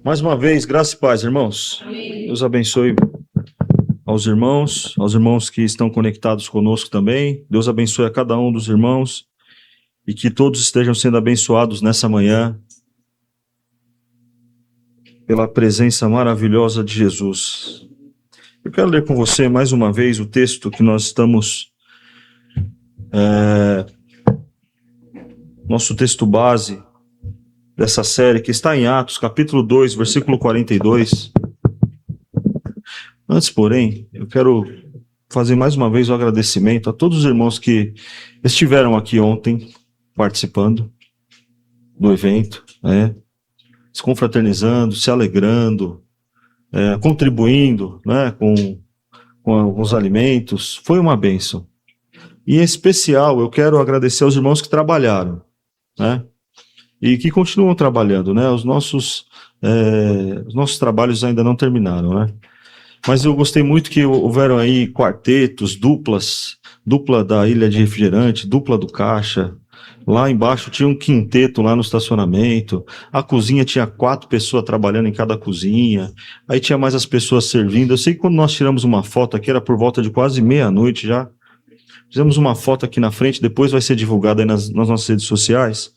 Mais uma vez, graça e paz, irmãos. Amém. Deus abençoe aos irmãos que estão conectados conosco também. Deus abençoe a cada um dos irmãos e que todos estejam sendo abençoados nessa manhã pela presença maravilhosa de Jesus. Eu quero ler com você mais uma vez o texto que nós estamos... nosso texto base dessa série, que está em Atos, capítulo 2, versículo 42. Antes, porém, eu quero fazer mais uma vez o agradecimento a todos os irmãos que estiveram aqui ontem, participando do evento, se confraternizando, se alegrando, contribuindo, com os alimentos. Foi uma bênção. E em especial, eu quero agradecer aos irmãos que trabalharam, e que continuam trabalhando, Os nossos trabalhos ainda não terminaram, Mas eu gostei muito que houveram aí quartetos, dupla da Ilha de Refrigerante, dupla do Caixa. Lá embaixo tinha um quinteto lá no estacionamento. A cozinha tinha 4 pessoas trabalhando em cada cozinha. Aí tinha mais as pessoas servindo. Eu sei que quando nós tiramos uma foto aqui, era por volta de quase meia-noite já. Fizemos uma foto aqui na frente, depois vai ser divulgada aí nas nossas redes sociais.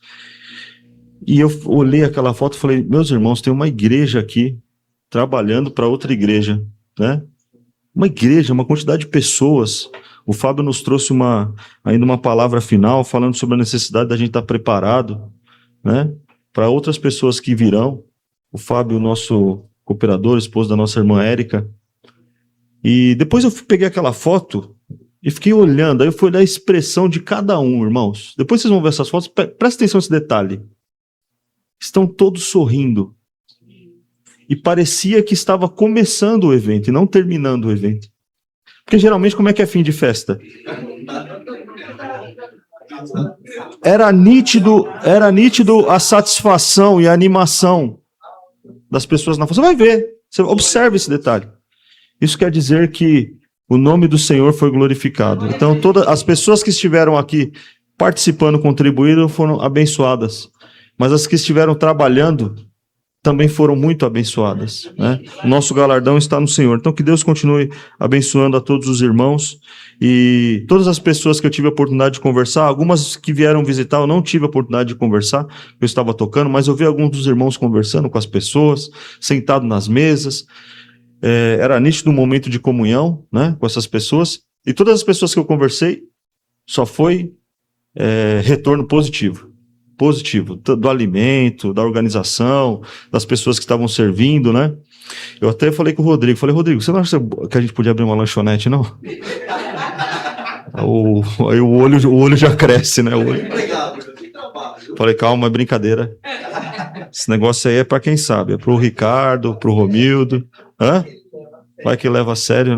E eu olhei aquela foto e falei, meus irmãos, tem uma igreja aqui trabalhando para outra igreja, Uma igreja, uma quantidade de pessoas. O Fábio nos trouxe ainda uma palavra final, falando sobre a necessidade da gente estar preparado, para outras pessoas que virão. O Fábio, nosso cooperador, esposo da nossa irmã Érica. E depois eu peguei aquela foto e fiquei olhando, aí eu fui olhar a expressão de cada um, irmãos. Depois vocês vão ver essas fotos, presta atenção nesse detalhe. Estão todos sorrindo. E parecia que estava começando o evento e não terminando o evento. Porque geralmente como é que é fim de festa? Era nítido a satisfação e a animação das pessoas na festa. Você vai ver, você observe esse detalhe. Isso quer dizer que o nome do Senhor foi glorificado. Então todas as pessoas que estiveram aqui participando, contribuindo, foram abençoadas. Mas as que estiveram trabalhando também foram muito abençoadas, O nosso galardão está no Senhor. Então que Deus continue abençoando a todos os irmãos e todas as pessoas que eu tive a oportunidade de conversar, algumas que vieram visitar, eu não tive a oportunidade de conversar, eu estava tocando, mas eu vi alguns dos irmãos conversando com as pessoas, sentado nas mesas, era nítido um momento de comunhão, com essas pessoas, e todas as pessoas que eu conversei, só foi retorno positivo, do alimento, da organização, das pessoas que estavam servindo, Eu até falei com o Rodrigo, Rodrigo, você não acha que a gente podia abrir uma lanchonete, não? Aí o olho já cresce, Falei, calma, é brincadeira. Esse negócio aí é para quem sabe, é pro Ricardo, pro Romildo, Vai que leva a sério,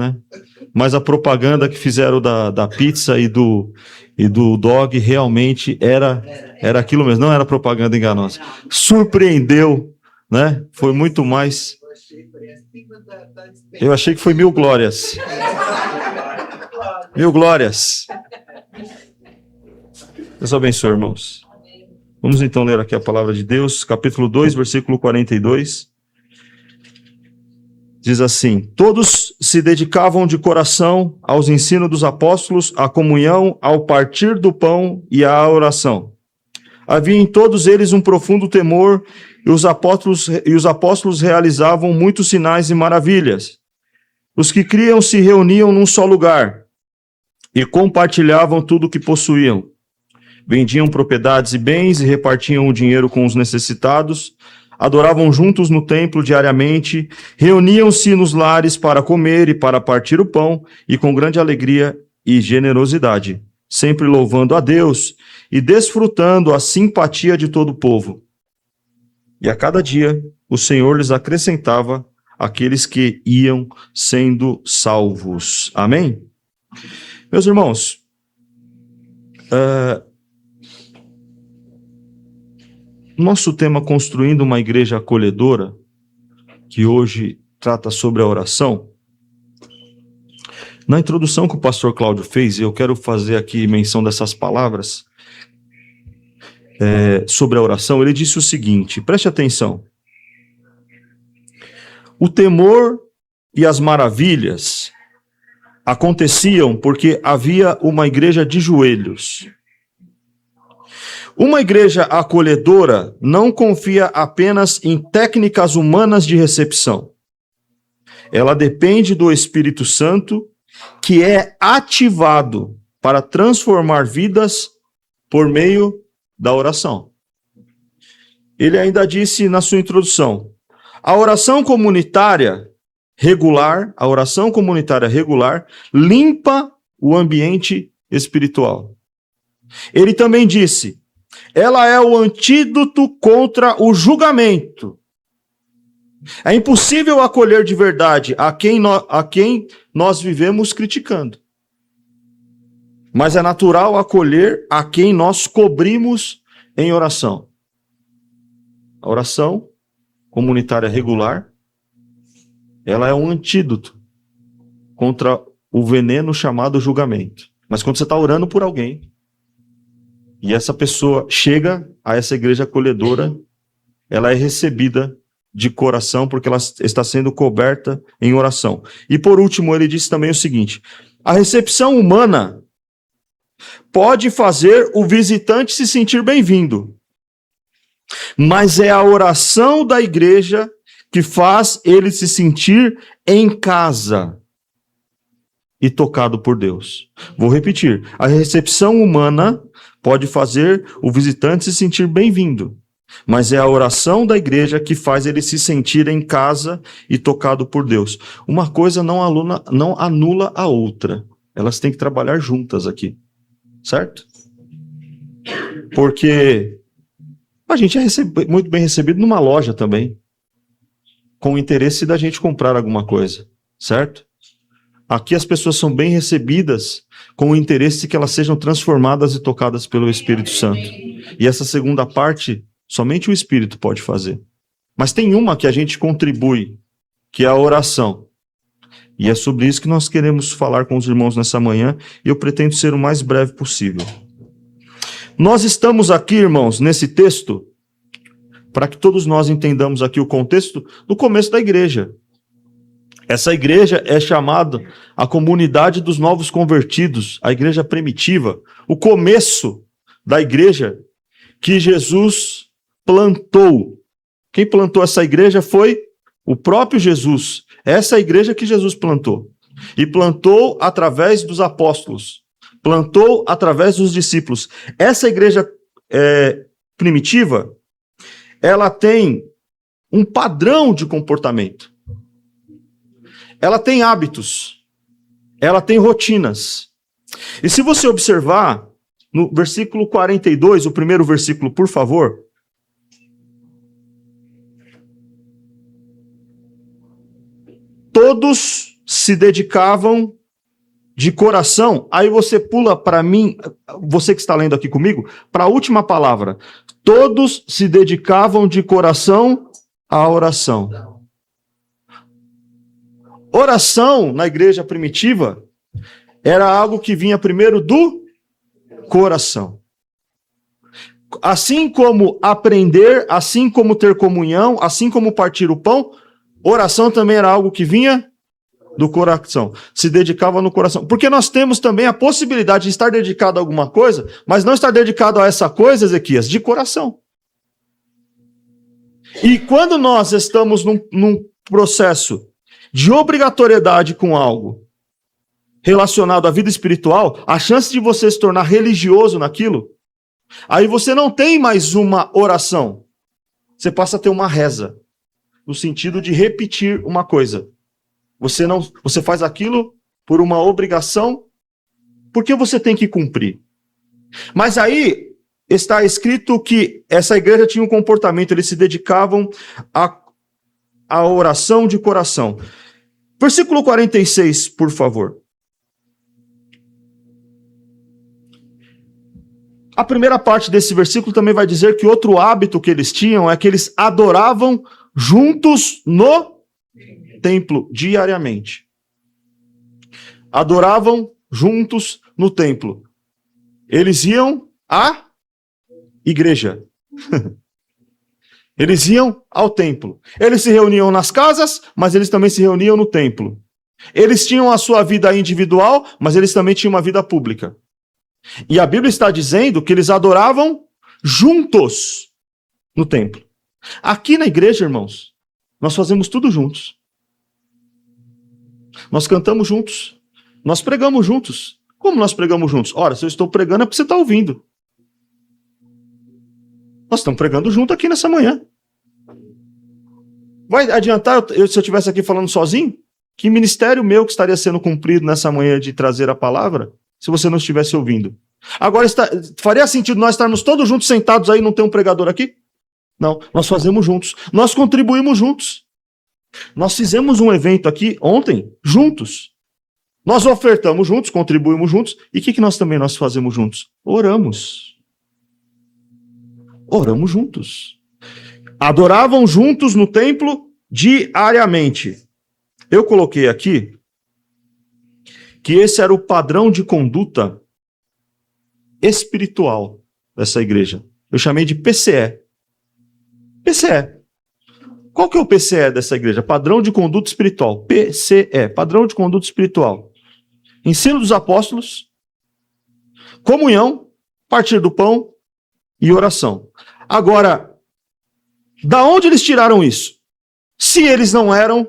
Mas a propaganda que fizeram da pizza e do dog realmente era aquilo mesmo, não era propaganda enganosa. Surpreendeu, Foi muito mais. Eu achei que foi 1000 glórias. 1000 glórias. Deus abençoe, irmãos. Vamos então ler aqui a palavra de Deus, capítulo 2, versículo 42. Diz assim: todos se dedicavam de coração aos ensinos dos apóstolos, à comunhão, ao partir do pão e à oração. Havia em todos eles um profundo temor, e os apóstolos realizavam muitos sinais e maravilhas. Os que criam se reuniam num só lugar e compartilhavam tudo o que possuíam. Vendiam propriedades e bens e repartiam o dinheiro com os necessitados. Adoravam juntos no templo diariamente, reuniam-se nos lares para comer e para partir o pão, e com grande alegria e generosidade, sempre louvando a Deus e desfrutando a simpatia de todo o povo. E a cada dia o Senhor lhes acrescentava aqueles que iam sendo salvos. Amém? Meus irmãos, nosso tema Construindo uma Igreja Acolhedora, que hoje trata sobre a oração. Na introdução que o pastor Cláudio fez, eu quero fazer aqui menção dessas palavras sobre a oração. Ele disse o seguinte, preste atenção. O temor e as maravilhas aconteciam porque havia uma igreja de joelhos. Uma igreja acolhedora não confia apenas em técnicas humanas de recepção. Ela depende do Espírito Santo, que é ativado para transformar vidas por meio da oração. Ele ainda disse na sua introdução: a oração comunitária regular limpa o ambiente espiritual. Ele também disse: ela é o antídoto contra o julgamento. É impossível acolher de verdade a quem nós vivemos criticando. Mas é natural acolher a quem nós cobrimos em oração. A oração comunitária regular, ela é um antídoto contra o veneno chamado julgamento. Mas quando você está orando por alguém, e essa pessoa chega a essa igreja acolhedora, ela é recebida de coração, porque ela está sendo coberta em oração. E por último, ele disse também o seguinte: a recepção humana pode fazer o visitante se sentir bem-vindo, mas é a oração da igreja que faz ele se sentir em casa e tocado por Deus. Vou repetir: a recepção humana pode fazer o visitante se sentir bem-vindo, mas é a oração da igreja que faz ele se sentir em casa e tocado por Deus. Uma coisa não anula a outra. Elas têm que trabalhar juntas aqui. Certo? Porque a gente é muito bem recebido numa loja também, com o interesse da gente comprar alguma coisa. Certo? Aqui as pessoas são bem recebidas com o interesse que elas sejam transformadas e tocadas pelo Espírito Santo. E essa segunda parte, somente o Espírito pode fazer. Mas tem uma que a gente contribui, que é a oração. E é sobre isso que nós queremos falar com os irmãos nessa manhã, e eu pretendo ser o mais breve possível. Nós estamos aqui, irmãos, nesse texto, para que todos nós entendamos aqui o contexto do começo da igreja. Essa igreja é chamada a comunidade dos novos convertidos, a igreja primitiva, o começo da igreja que Jesus plantou. Quem plantou essa igreja foi o próprio Jesus. Essa é a igreja que Jesus plantou. E plantou através dos apóstolos. Plantou através dos discípulos. Essa igreja primitiva, ela tem um padrão de comportamento. Ela tem hábitos. Ela tem rotinas. E se você observar, no versículo 42, o primeiro versículo, por favor. Todos se dedicavam de coração. Aí você pula para mim, você que está lendo aqui comigo, para a última palavra. Todos se dedicavam de coração à oração. Oração na igreja primitiva era algo que vinha primeiro do coração. Assim como aprender, assim como ter comunhão, assim como partir o pão, oração também era algo que vinha do coração. Se dedicava no coração. Porque nós temos também a possibilidade de estar dedicado a alguma coisa, mas não estar dedicado a essa coisa, Ezequias, de coração. E quando nós estamos num processo de obrigatoriedade com algo relacionado à vida espiritual, a chance de você se tornar religioso naquilo, aí você não tem mais uma oração. Você passa a ter uma reza, no sentido de repetir uma coisa. Você faz aquilo por uma obrigação, porque você tem que cumprir. Mas aí está escrito que essa igreja tinha um comportamento, eles se dedicavam à oração de coração. Versículo 46, por favor. A primeira parte desse versículo também vai dizer que outro hábito que eles tinham é que eles adoravam juntos no templo, diariamente. Adoravam juntos no templo. Eles iam à igreja. Eles iam ao templo. Eles se reuniam nas casas, mas eles também se reuniam no templo. Eles tinham a sua vida individual, mas eles também tinham uma vida pública. E a Bíblia está dizendo que eles adoravam juntos no templo. Aqui na igreja, irmãos, nós fazemos tudo juntos. Nós cantamos juntos. Nós pregamos juntos. Como nós pregamos juntos? Ora, se eu estou pregando é porque você está ouvindo. Nós estamos pregando junto aqui nessa manhã. Vai adiantar se eu estivesse aqui falando sozinho? Que ministério meu que estaria sendo cumprido nessa manhã de trazer a palavra, se você não estivesse ouvindo? Agora, faria sentido nós estarmos todos juntos sentados aí e não ter um pregador aqui? Não, nós fazemos juntos. Nós contribuímos juntos. Nós fizemos um evento aqui ontem, juntos. Nós ofertamos juntos, contribuímos juntos. E o que nós fazemos juntos? Oramos. Oramos juntos. Adoravam juntos no templo diariamente. Eu coloquei aqui que esse era o padrão de conduta espiritual dessa igreja. Eu chamei de PCE. PCE. Qual que é o PCE dessa igreja? Padrão de conduta espiritual. PCE. Padrão de conduta espiritual. Ensino dos apóstolos, comunhão, partir do pão e oração. Agora, da onde eles tiraram isso? Se eles não eram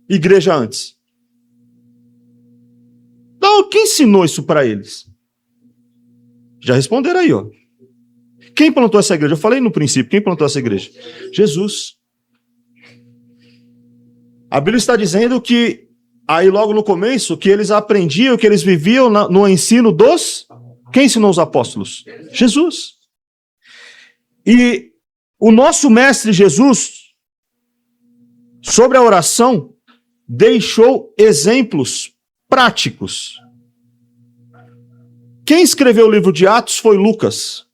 igreja antes. Então, quem ensinou isso para eles? Já responderam aí, ó. Quem plantou essa igreja? Eu falei no princípio, quem plantou essa igreja? Jesus. A Bíblia está dizendo que, aí logo no começo, que eles aprendiam, que eles viviam no ensino dos... Quem ensinou os apóstolos? Jesus. E o nosso mestre Jesus, sobre a oração, deixou exemplos práticos. Quem escreveu o livro de Atos foi Lucas.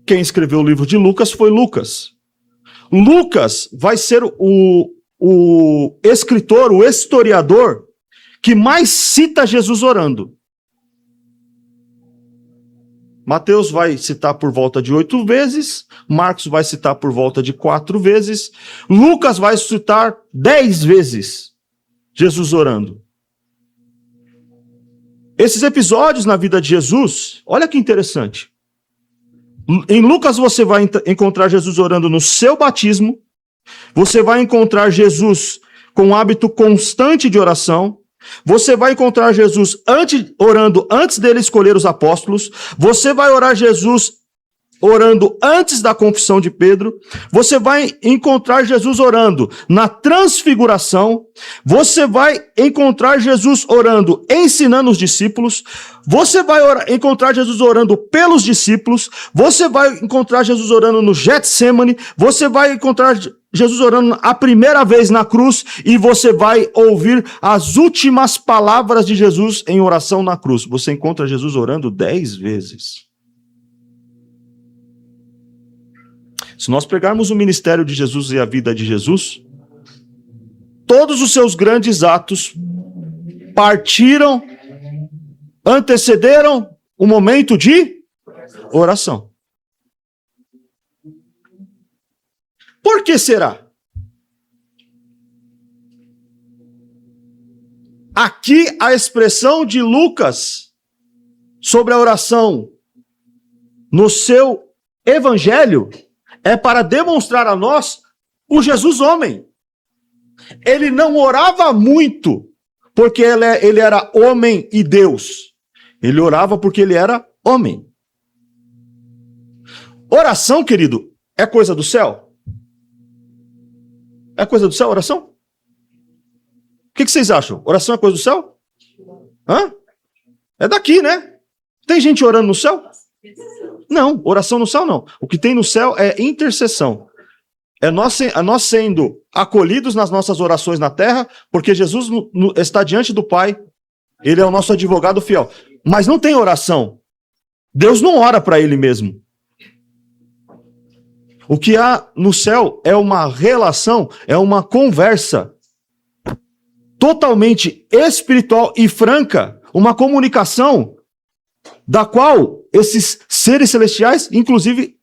Quem escreveu o livro de Lucas foi Lucas. Lucas vai ser o escritor, o historiador, que mais cita Jesus orando. Mateus vai citar por volta de 8 vezes, Marcos vai citar por volta de 4 vezes, Lucas vai citar 10 vezes Jesus orando. Esses episódios na vida de Jesus, olha que interessante. Em Lucas você vai encontrar Jesus orando no seu batismo, você vai encontrar Jesus com um hábito constante de oração, você vai encontrar Jesus orando antes dele escolher os apóstolos, você vai orar Jesus orando antes da confissão de Pedro, você vai encontrar Jesus orando na transfiguração, você vai encontrar Jesus orando ensinando os discípulos, você vai encontrar Jesus orando pelos discípulos, você vai encontrar Jesus orando no Getsemane, você vai encontrar Jesus orando a primeira vez na cruz e você vai ouvir as últimas palavras de Jesus em oração na cruz. Você encontra Jesus orando 10 vezes. Se nós pegarmos o ministério de Jesus e a vida de Jesus, todos os seus grandes atos antecederam o momento de oração. Por que será? Aqui a expressão de Lucas sobre a oração no seu evangelho é para demonstrar a nós o Jesus homem. Ele não orava muito porque ele era homem e Deus. Ele orava porque ele era homem. Oração, querido, é coisa do céu? É coisa do céu, oração? O que vocês acham? Oração é coisa do céu? Hã? É daqui, né? Tem gente orando no céu? Não, oração no céu não. O que tem no céu é intercessão. É nós sendo acolhidos nas nossas orações na terra, porque Jesus está diante do Pai. Ele é o nosso advogado fiel. Mas não tem oração. Deus não ora para ele mesmo. O que há no céu é uma relação, é uma conversa totalmente espiritual e franca, uma comunicação da qual esses seres celestiais, inclusive,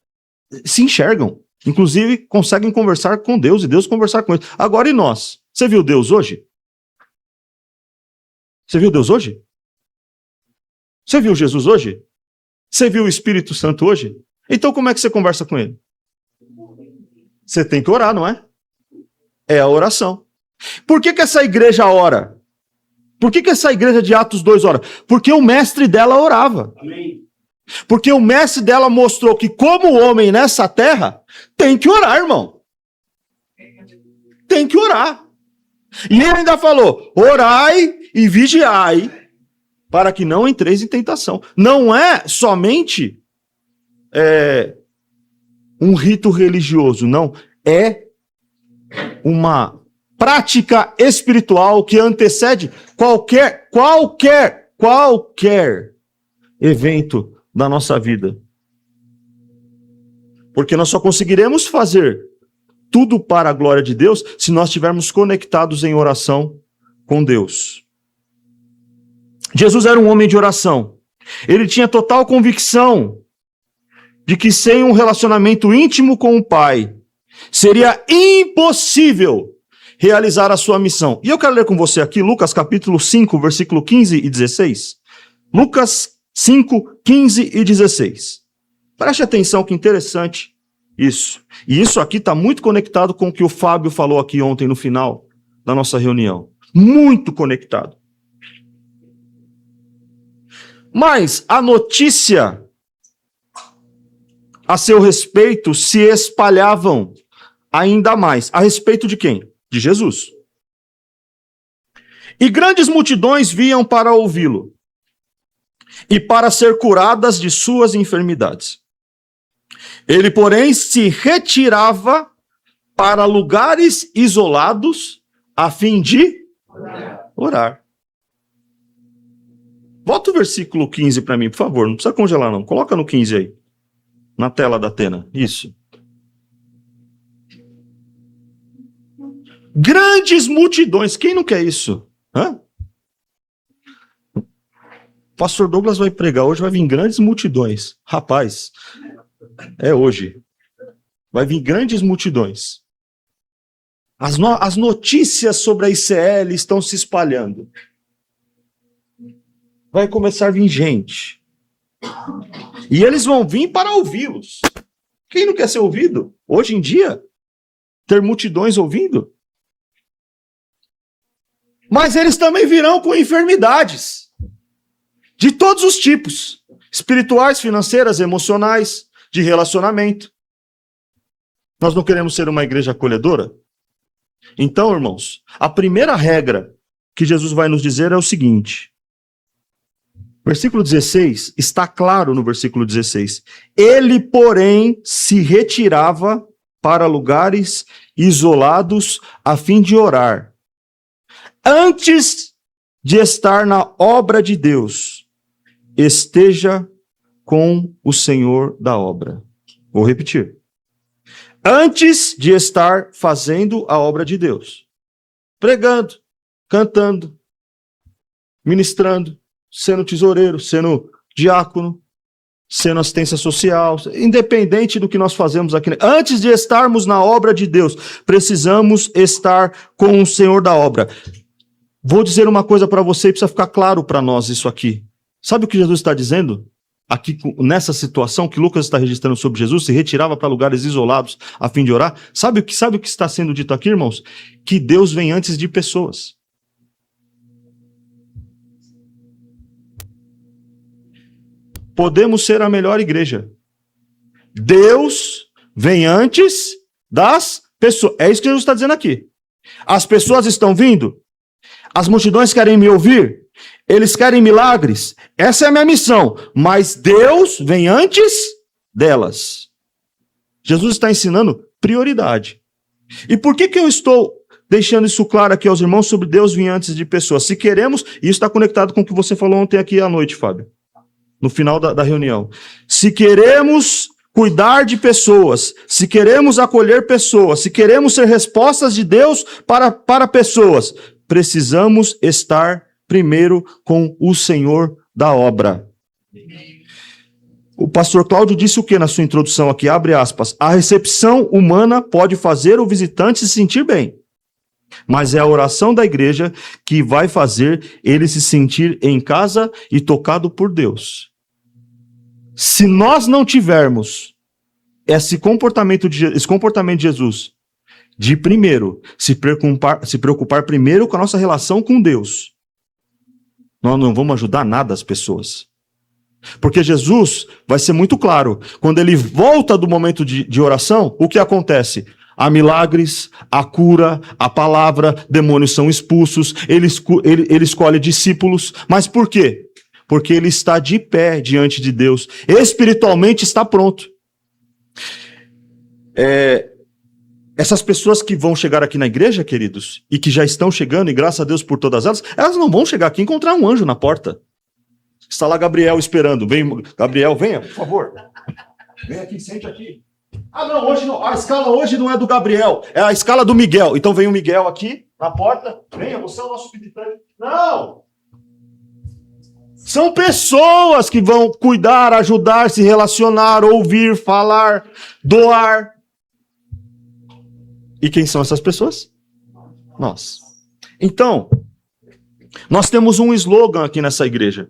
se enxergam. Inclusive, conseguem conversar com Deus e Deus conversar com eles. Agora, e nós? Você viu Deus hoje? Você viu Deus hoje? Você viu Jesus hoje? Você viu o Espírito Santo hoje? Então, como é que você conversa com ele? Você tem que orar, não é? É a oração. Por que essa igreja ora? Por que essa igreja de Atos 2 ora? Porque o mestre dela orava. Amém. Porque o mestre dela mostrou que, como homem nessa terra, tem que orar, irmão. Tem que orar. E ele ainda falou: orai e vigiai, para que não entreis em tentação. Não é somente um rito religioso, não. É uma prática espiritual que antecede qualquer evento da nossa vida. Porque nós só conseguiremos fazer tudo para a glória de Deus se nós estivermos conectados em oração com Deus. Jesus era um homem de oração. Ele tinha total convicção de que sem um relacionamento íntimo com o Pai, seria impossível realizar a sua missão. E eu quero ler com você aqui Lucas capítulo 5, versículo 15 e 16. Lucas 5, 15 e 16. Preste atenção, que interessante isso. E isso aqui está muito conectado com o que o Fábio falou aqui ontem no final da nossa reunião. Muito conectado. Mas a notícia a seu respeito se espalhavam ainda mais. A respeito de quem? De Jesus. E grandes multidões vinham para ouvi-lo e para ser curadas de suas enfermidades. Ele, porém, se retirava para lugares isolados a fim de orar. Volta o versículo 15 para mim, por favor. Não precisa congelar, não. Coloca no 15 aí. Na tela da Atena. Isso. Grandes multidões. Quem não quer isso? Hã? O pastor Douglas vai pregar hoje, vai vir grandes multidões. Rapaz, é hoje. Vai vir grandes multidões. As notícias sobre a ICL estão se espalhando. Vai começar a vir gente. E eles vão vir para ouvi-los. Quem não quer ser ouvido? Hoje em dia, ter multidões ouvindo. Mas eles também virão com enfermidades. De todos os tipos. Espirituais, financeiras, emocionais, de relacionamento. Nós não queremos ser uma igreja acolhedora? Então, irmãos, a primeira regra que Jesus vai nos dizer é o seguinte. Versículo 16, está claro no versículo 16. Ele, porém, se retirava para lugares isolados a fim de orar. Antes de estar na obra de Deus, esteja com o Senhor da obra. Vou repetir. Antes de estar fazendo a obra de Deus, pregando, cantando, ministrando, sendo tesoureiro, sendo diácono, sendo assistência social, independente do que nós fazemos aqui. Antes de estarmos na obra de Deus, precisamos estar com o Senhor da obra. Vou dizer uma coisa para você e precisa ficar claro para nós isso aqui. Sabe o que Jesus está dizendo? Aqui, nessa situação que Lucas está registrando sobre Jesus, se retirava para lugares isolados a fim de orar. Sabe o que está sendo dito aqui, irmãos? Que Deus vem antes de pessoas. Podemos ser a melhor igreja. Deus vem antes das pessoas. É isso que Jesus está dizendo aqui. As pessoas estão vindo. As multidões querem me ouvir. Eles querem milagres. Essa é a minha missão. Mas Deus vem antes delas. Jesus está ensinando prioridade. E por que eu estou deixando isso claro aqui aos irmãos sobre Deus vir antes de pessoas? Se queremos, e isso está conectado com o que você falou ontem aqui à noite, Fábio. No final da reunião. Se queremos cuidar de pessoas, se queremos acolher pessoas, se queremos ser respostas de Deus para pessoas, precisamos estar primeiro com o Senhor da obra. O pastor Cláudio disse o que na sua introdução aqui? Abre aspas. A recepção humana pode fazer o visitante se sentir bem, mas é a oração da igreja que vai fazer ele se sentir em casa e tocado por Deus. Se nós não tivermos esse comportamento de Jesus, de primeiro se preocupar primeiro com a nossa relação com Deus, nós não vamos ajudar nada as pessoas. Porque Jesus vai ser muito claro, quando ele volta do momento de oração, o que acontece? Há milagres, há cura, há palavra, demônios são expulsos, ele escolhe discípulos. Mas por quê? Porque ele está de pé diante de Deus. Espiritualmente está pronto. Essas pessoas que vão chegar aqui na igreja, queridos, e que já estão chegando, e graças a Deus por todas elas não vão chegar aqui e encontrar um anjo na porta. Está lá Gabriel esperando. Vem, Gabriel, venha, por favor. Vem aqui, sente aqui. Ah, não, hoje não. A escala hoje não é do Gabriel, é a escala do Miguel. Então vem o Miguel aqui na porta. Venha, você é o nosso visitante. Não! São pessoas que vão cuidar, ajudar, se relacionar, ouvir, falar, doar. E quem são essas pessoas? Nós. Então, nós temos um slogan aqui nessa igreja.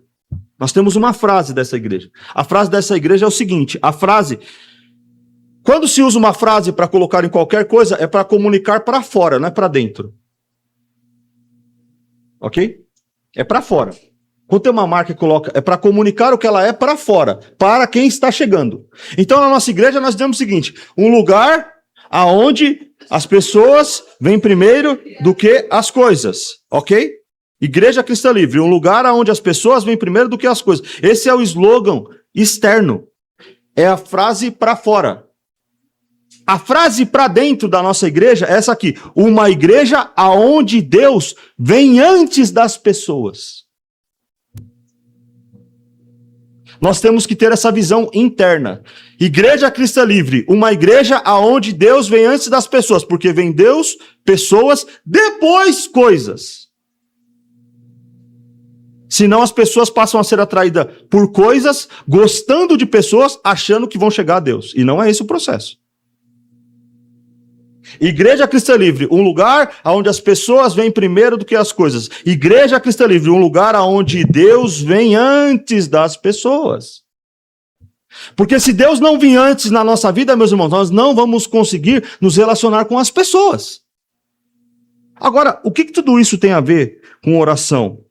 Nós temos uma frase dessa igreja. A frase dessa igreja é o seguinte: a frase, quando se usa uma frase para colocar em qualquer coisa, é para comunicar para fora, não é para dentro. Ok? É para fora. Quando tem uma marca que coloca, é para comunicar o que ela é para fora, para quem está chegando. Então, na nossa igreja, nós dizemos o seguinte: um lugar aonde as pessoas vêm primeiro do que as coisas. Ok? Igreja Cristã Livre, um lugar onde as pessoas vêm primeiro do que as coisas. Esse é o slogan externo. É a frase para fora. A frase para dentro da nossa igreja é essa aqui. Uma igreja aonde Deus vem antes das pessoas. Nós temos que ter essa visão interna. Igreja Cristã Livre, uma igreja aonde Deus vem antes das pessoas. Porque vem Deus, pessoas, depois coisas. Senão as pessoas passam a ser atraídas por coisas, gostando de pessoas, achando que vão chegar a Deus. E não é esse o processo. Igreja Cristã Livre, um lugar onde as pessoas vêm primeiro do que as coisas. Igreja Cristã Livre, um lugar onde Deus vem antes das pessoas. Porque se Deus não vir antes na nossa vida, meus irmãos, nós não vamos conseguir nos relacionar com as pessoas. Agora, o que tudo isso tem a ver com oração?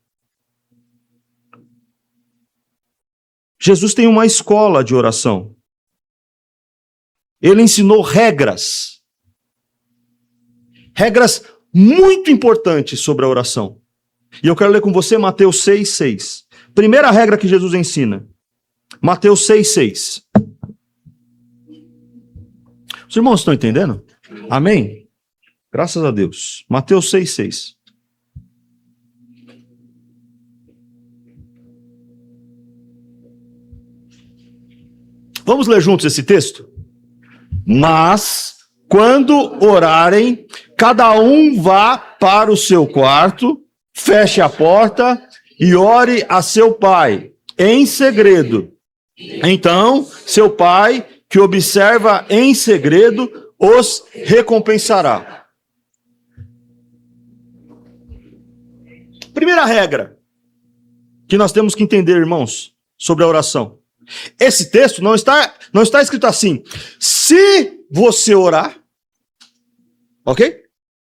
Jesus tem uma escola de oração. Ele ensinou regras. Regras muito importantes sobre a oração. E eu quero ler com você Mateus 6,6. Primeira regra que Jesus ensina. Mateus 6,6. Os irmãos estão entendendo? Amém? Graças a Deus. Mateus 6,6. Vamos ler juntos esse texto? Mas, quando orarem, cada um vá para o seu quarto, feche a porta e ore a seu pai, em segredo. Então, seu pai, que observa em segredo, os recompensará. Primeira regra que nós temos que entender, irmãos, sobre a oração. Esse texto não está escrito assim: se você orar, ok?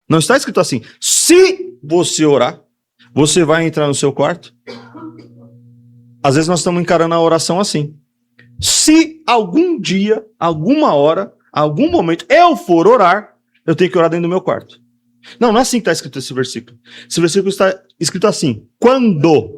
Não está escrito assim: se você orar, você vai entrar no seu quarto. Às vezes nós estamos encarando a oração assim: se algum dia, alguma hora, algum momento eu for orar, eu tenho que orar dentro do meu quarto. Não, não é assim que está escrito esse versículo. Esse versículo está escrito assim: quando.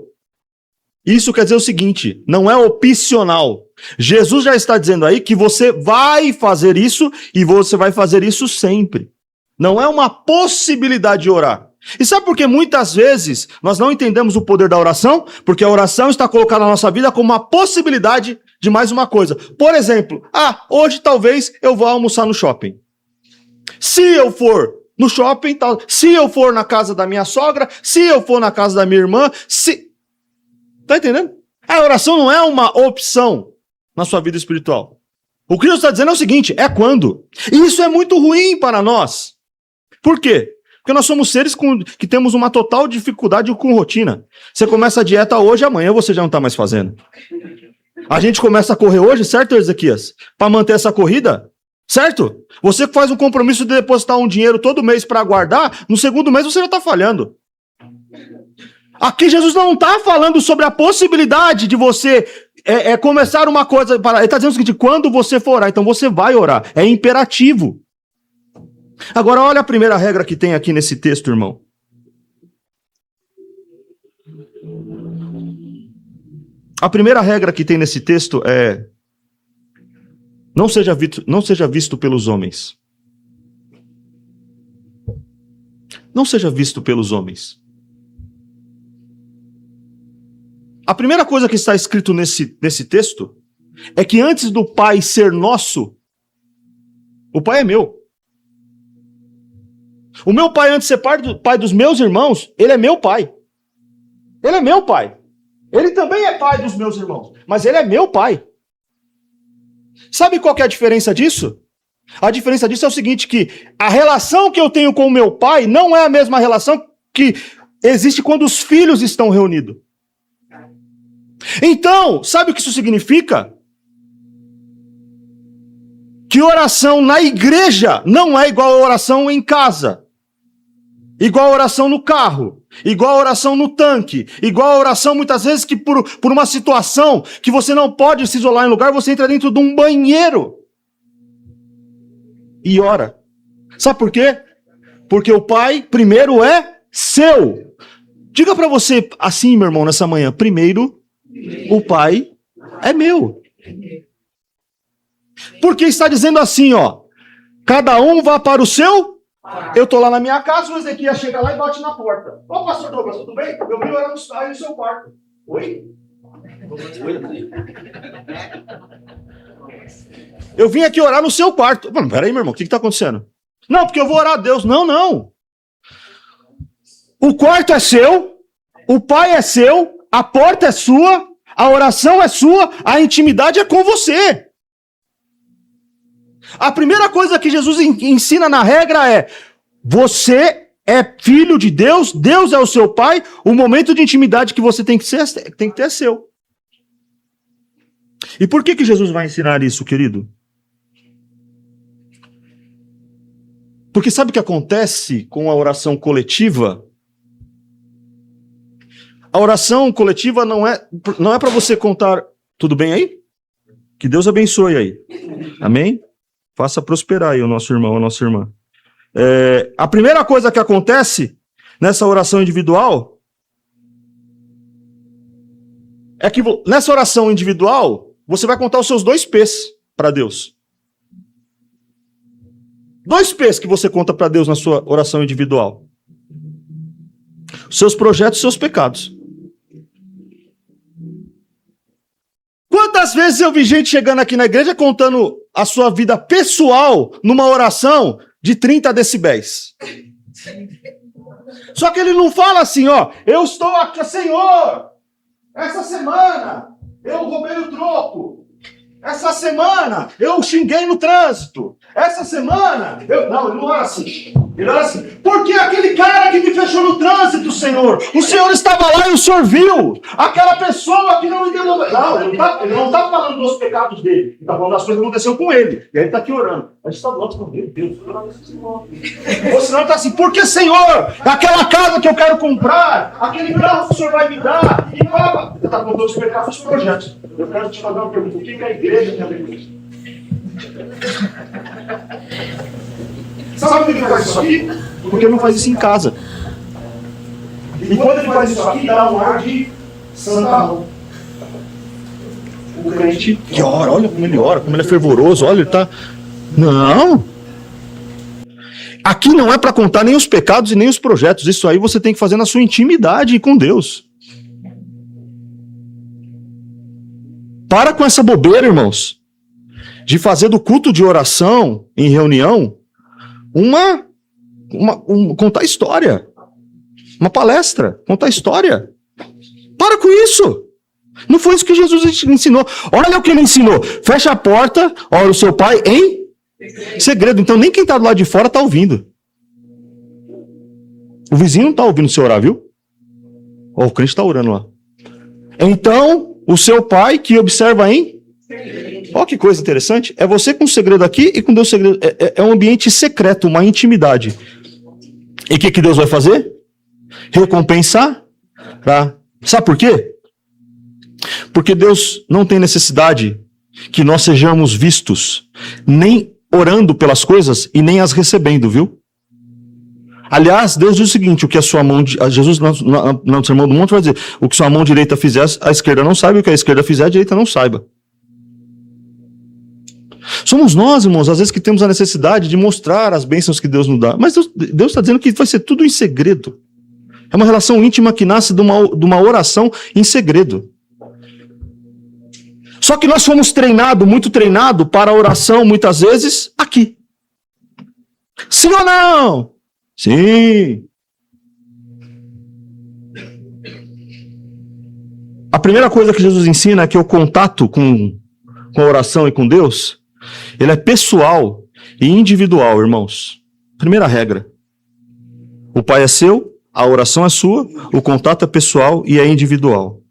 Isso quer dizer o seguinte, não é opcional. Jesus já está dizendo aí que você vai fazer isso e você vai fazer isso sempre. Não é uma possibilidade de orar. E sabe por que muitas vezes nós não entendemos o poder da oração? Porque a oração está colocada na nossa vida como uma possibilidade de mais uma coisa. Por exemplo, hoje talvez eu vá almoçar no shopping. Se eu for no shopping, se eu for na casa da minha sogra, se eu for na casa da minha irmã, Tá entendendo? A oração não é uma opção. na sua vida espiritual? O que Deus está dizendo é o seguinte, é quando. E isso é muito ruim para nós. Por quê? Porque nós somos seres que temos uma total dificuldade com rotina. Você começa a dieta hoje, amanhã você já não está mais fazendo. A gente começa a correr hoje, certo, Ezequias? Para manter essa corrida, certo? Você faz um compromisso de depositar um dinheiro todo mês para guardar, no segundo mês você já está falhando. Aqui Jesus não está falando sobre a possibilidade de você começar uma coisa. Ele está dizendo o seguinte, quando você for orar, então você vai orar. É imperativo. Agora olha a primeira regra que tem aqui nesse texto, irmão. A primeira regra que tem nesse texto é: não seja visto pelos homens. Não seja visto pelos homens. A primeira coisa que está escrito nesse texto é que antes do Pai ser nosso, o Pai é meu. O meu pai, antes de ser pai dos meus irmãos, ele é meu pai. Ele é meu pai. Ele também é pai dos meus irmãos, mas ele é meu pai. Sabe qual que é a diferença disso? A diferença disso é o seguinte, que a relação que eu tenho com o meu pai não é a mesma relação que existe quando os filhos estão reunidos. Então, sabe o que isso significa? Que oração na igreja não é igual a oração em casa. Igual a oração no carro, igual a oração no tanque, igual a oração muitas vezes que por uma situação que você não pode se isolar em lugar, você entra dentro de um banheiro e ora. Sabe por quê? Porque o Pai primeiro é seu. Diga para você assim, meu irmão, nessa manhã, primeiro o Pai é meu. Porque está dizendo assim, ó, cada um vá para o seu. Eu tô lá na minha casa, o Ezequias chega lá e bate na porta. Ô, pastor Douglas, tudo bem? Eu vim orar aí no seu quarto. Oi? Eu vim aqui orar no seu quarto. Mano, peraí, meu irmão, o que tá acontecendo? Não, porque eu vou orar a Deus. Não, não. O quarto é seu, o pai é seu, a porta é sua, a oração é sua, a intimidade é com você. A primeira coisa que Jesus ensina na regra é: você é filho de Deus, Deus é o seu pai, o momento de intimidade que você tem que ter é seu. E por que Jesus vai ensinar isso, querido? Porque sabe o que acontece com a oração coletiva? A oração coletiva não é para você contar. Tudo bem aí? Que Deus abençoe aí. Amém? Faça prosperar aí o nosso irmão, a nossa irmã. A primeira coisa que acontece nessa oração individual é que nessa oração individual você vai contar os seus 2 P's para Deus. 2 P's que você conta para Deus na sua oração individual. Seus projetos e seus pecados. Quantas vezes eu vi gente chegando aqui na igreja contando a sua vida pessoal numa oração de 30 decibéis? Só que ele não fala assim, ó, eu estou aqui, Senhor, essa semana eu roubei o troco, essa semana eu xinguei no trânsito, essa semana Não, ele não era assim. Ele era assim, porque aquele cara que me fechou no trânsito, Senhor, o Senhor estava lá e o Senhor viu. Aquela pessoa que não me devolveu. Não, ele não está falando dos pecados dele. Ele está falando das coisas que aconteceu com ele. E aí ele está aqui orando. A gente está do lado, meu Deus, ou senão ele está assim, porque, Senhor, aquela casa que eu quero comprar, aquele carro que o Senhor vai me dar, e paga. Ele está contando os pecados dos projetos. Eu quero te fazer uma pergunta, o que a igreja tem a ver com isso? Sabe por que ele faz isso aqui? Porque ele não faz isso em casa. E quando ele faz isso aqui, dá um ar de santarrão. O crente que ora, olha como ele é fervoroso, olha, ele tá... Não! Aqui não é para contar nem os pecados e nem os projetos. Isso aí você tem que fazer na sua intimidade com Deus. Para com essa bobeira, irmãos, de fazer do culto de oração em reunião contar história. Uma palestra, contar história. Para com isso. Não foi isso que Jesus ensinou. Olha o que ele ensinou. Fecha a porta, ora o seu pai em segredo. Então nem quem está do lado de fora está ouvindo. O vizinho não está ouvindo você orar, viu? Ó, o crente está orando lá. Então, o seu pai que observa em... Olha que coisa interessante. É você com segredo aqui e com Deus segredo. É um ambiente secreto, uma intimidade. E o que Deus vai fazer? Recompensar. Tá? Sabe por quê? Porque Deus não tem necessidade que nós sejamos vistos, nem orando pelas coisas e nem as recebendo, viu? Aliás, Deus diz o seguinte, o que a sua mão... Jesus, no Sermão do Monte, vai dizer, o que sua mão direita fizer, a esquerda não saiba, e o que a esquerda fizer, a direita não saiba. Somos nós, irmãos, às vezes que temos a necessidade de mostrar as bênçãos que Deus nos dá. Mas Deus está dizendo que vai ser tudo em segredo. É uma relação íntima que nasce de uma oração em segredo. Só que nós fomos treinados, muito treinados, para a oração, muitas vezes, aqui. Sim ou não? Sim. A primeira coisa que Jesus ensina é que o contato com a oração e com Deus, ele é pessoal e individual, irmãos. Primeira regra. O Pai é seu, a oração é sua, o contato é pessoal e é individual.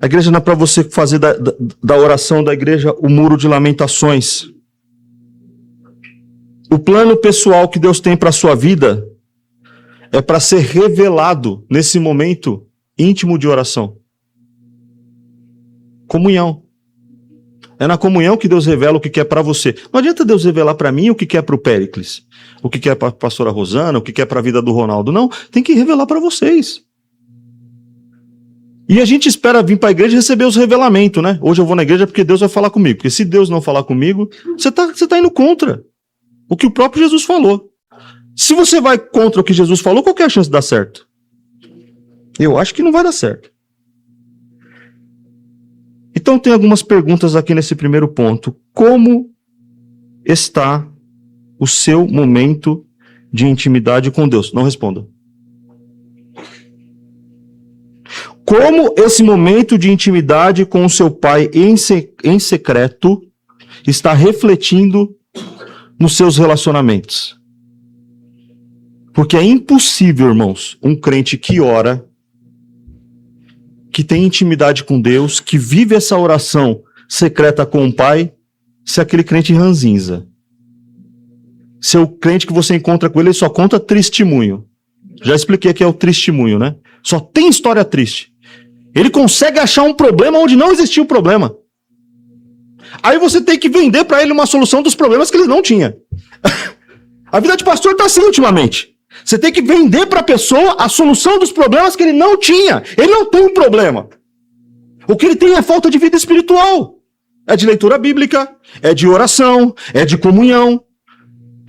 A igreja não é para você fazer da oração da igreja o muro de lamentações. O plano pessoal que Deus tem para a sua vida é para ser revelado nesse momento íntimo de oração. Comunhão. É na comunhão que Deus revela o que quer para você. Não adianta Deus revelar para mim o que quer para o Péricles, o que quer para a pastora Rosana, o que quer para a vida do Ronaldo. Não, tem que revelar para vocês. E a gente espera vir para a igreja e receber os revelamentos, né? Hoje eu vou na igreja porque Deus vai falar comigo. Porque se Deus não falar comigo, você tá indo contra o que o próprio Jesus falou. Se você vai contra o que Jesus falou, qual que é a chance de dar certo? Eu acho que não vai dar certo. Então tem algumas perguntas aqui nesse primeiro ponto. Como está o seu momento de intimidade com Deus? Não responda. Como esse momento de intimidade com o seu Pai em secreto está refletindo nos seus relacionamentos? Porque é impossível, irmãos, um crente que ora, que tem intimidade com Deus, que vive essa oração secreta com o Pai, ser aquele crente ranzinza. Ser o crente que você encontra com ele só conta testemunho. Já expliquei que é o testemunho, né? Só tem história triste. Ele consegue achar um problema onde não existia o problema. Aí você tem que vender para ele uma solução dos problemas que ele não tinha. A vida de pastor está assim ultimamente. Você tem que vender para a pessoa a solução dos problemas que ele não tinha. Ele não tem um problema. O que ele tem é falta de vida espiritual. É de leitura bíblica, é de oração, é de comunhão.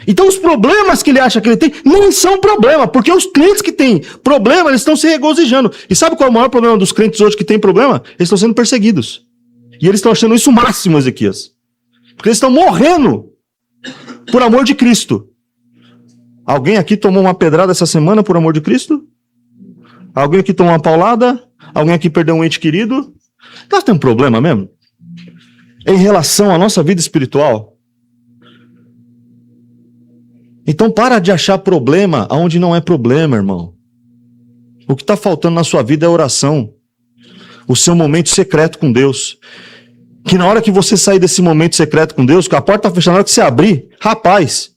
Então os problemas que ele acha que ele tem nem são problema, porque os crentes que têm problema, eles estão se regozijando. E sabe qual é o maior problema dos crentes hoje que têm problema? Eles estão sendo perseguidos. E eles estão achando isso o máximo, Ezequias. Porque eles estão morrendo por amor de Cristo. Alguém aqui tomou uma pedrada essa semana por amor de Cristo? Alguém aqui tomou uma paulada? Alguém aqui perdeu um ente querido? Nós temos um problema mesmo? Em relação à nossa vida espiritual? Então para de achar problema onde não é problema, irmão. O que está faltando na sua vida é oração. O seu momento secreto com Deus. Que na hora que você sair desse momento secreto com Deus, que a porta está fechada, na hora que você abrir, rapaz,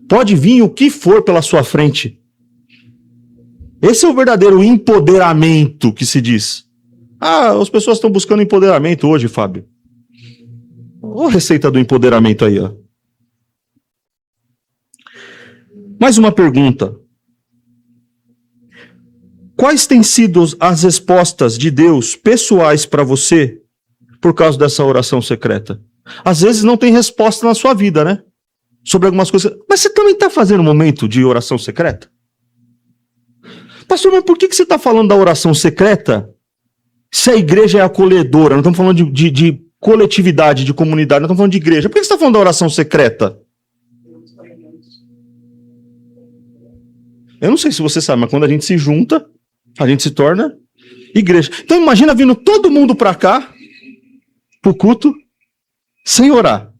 pode vir o que for pela sua frente. Esse é o verdadeiro empoderamento que se diz. Ah, as pessoas estão buscando empoderamento hoje, Fábio. Olha a receita do empoderamento aí, ó. Mais uma pergunta. Quais têm sido as respostas de Deus pessoais para você por causa dessa oração secreta? Às vezes não tem resposta na sua vida, né? Sobre algumas coisas. Mas você também está fazendo um momento de oração secreta? Pastor, mas por que você está falando da oração secreta se a igreja é acolhedora? Não estamos falando de coletividade, de comunidade, não estamos falando de igreja. Por que você está falando da oração secreta? Eu não sei se você sabe, mas quando a gente se junta, a gente se torna igreja. Então imagina vindo todo mundo para cá, pro culto, sem orar.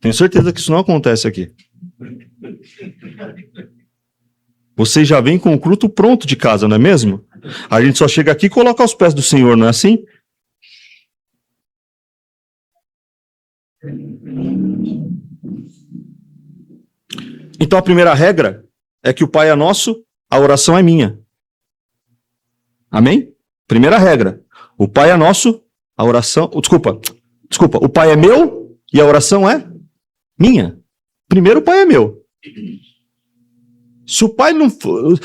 Tenho certeza que isso não acontece aqui. Vocês já vêm com o culto pronto de casa, não é mesmo? A gente só chega aqui e coloca aos pés do Senhor, não é assim? Então a primeira regra é que o Pai é nosso, a oração é minha. Amém? Primeira regra. O Pai é nosso, a oração... Desculpa. O Pai é meu e a oração é minha. Primeiro o Pai é meu. Se o Pai não for...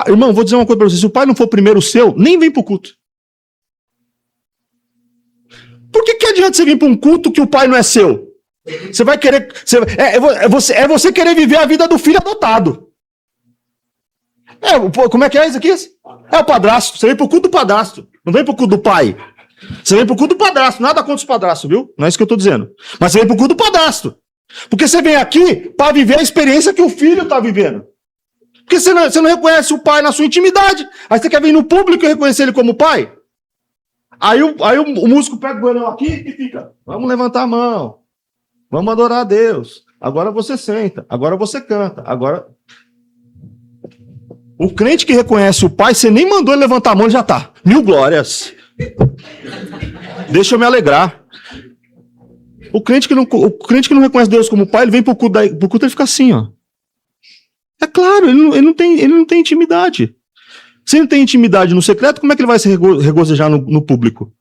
Irmão, vou dizer uma coisa para você. Se o Pai não for primeiro o seu, nem vem para o culto. Por que adianta você vir para um culto que o Pai não é seu? Você vai querer... É você querer viver a vida do filho adotado. Como é que é isso aqui? É o padrasto. Você vem pro culto do padrasto. Não vem pro culto do pai. Você vem pro culto do padrasto. Nada contra os padrastos, viu? Não é isso que eu tô dizendo. Mas você vem pro culto do padrasto. Porque você vem aqui para viver a experiência que o filho tá vivendo. Porque você não reconhece o pai na sua intimidade. Aí você quer vir no público e reconhecer ele como pai. Aí o músico pega o goião aqui e fica: vamos levantar a mão. Vamos adorar a Deus. Agora você senta. Agora você canta. Agora... O crente que reconhece o Pai, você nem mandou ele levantar a mão, ele já tá. 1000 glórias. Deixa eu me alegrar. O crente que não reconhece Deus como Pai, ele vem pro culto e fica assim, ó. É claro, ele não tem intimidade. Se ele não tem intimidade no secreto, como é que ele vai se regozijar no público?